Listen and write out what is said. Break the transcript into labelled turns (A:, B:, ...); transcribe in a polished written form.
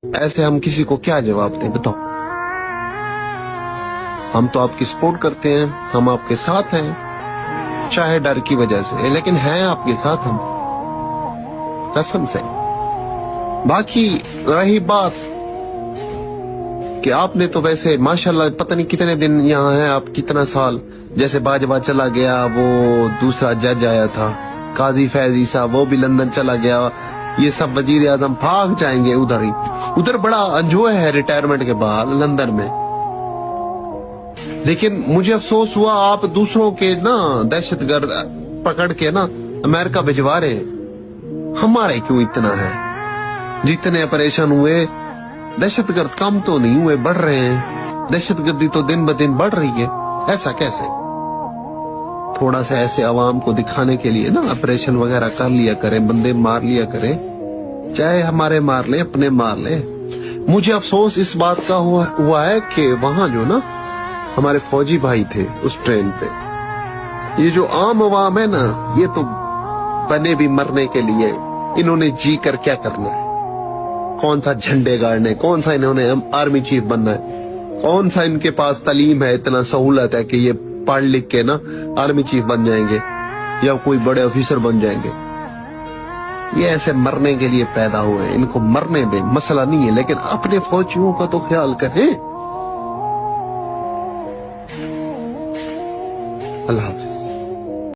A: ऐसे हम किसी को क्या जवाब दें, बताओ। हम तो आपकी सपोर्ट करते हैं, हम आपके साथ हैं, चाहे डर की वजह से, लेकिन हैं आपके साथ हम, कसम से। बाकी रही बात कि आपने तो वैसे माशाल्लाह पता नहीं कितने दिन यहाँ हैं आप, कितना साल, जैसे बाजवा चला गया, वो दूसरा जज आया था काजी फैजी साहब, वो भी लंदन चला गया, ये सब वजीर आजम भाग जाएंगे उधर ही। उधर बड़ा एंजॉय है रिटायरमेंट के बाद लंदन में। लेकिन मुझे अफसोस हुआ आप दूसरों के ना दहशतगर्द पकड़ के ना अमेरिका भिजवा रहे हैं, हमारे क्यों इतना है? जितने परेशान हुए, दहशतगर्द कम तो नहीं हुए, बढ़ रहे हैं। दहशतगर्दी तो दिन ब दिन बढ़ रही है, ऐसा कैसे? थोड़ा सा ऐसे आवाम को दिखाने के लिए ना ऑपरेशन वगैरह कर लिया करें, बंदे मार लिया करें, चाहे हमारे मार ले, अपने मार ले। मुझे अफसोस इस बात का हुआ है कि वहां जो ना हमारे फौजी भाई थे उस ट्रेन पे, ये जो आम आवाम है ना, ये तो बने भी मरने के लिए, इन्होंने जी कर क्या करना है? कौन सा झंडे गाड़ने, कौन सा इन्होंने आर्मी चीफ बनना है, कौन सा इनके पास तालीम है, इतना सहूलत है कि ये पढ़ लिख के ना आर्मी चीफ बन जाएंगे या कोई बड़े ऑफिसर बन जाएंगे? ये ऐसे मरने के लिए पैदा हुए हैं, इनको मरने दें, मसला नहीं है, लेकिन अपने फौजियों का तो ख्याल करें। अल्लाह हाफ़िज़।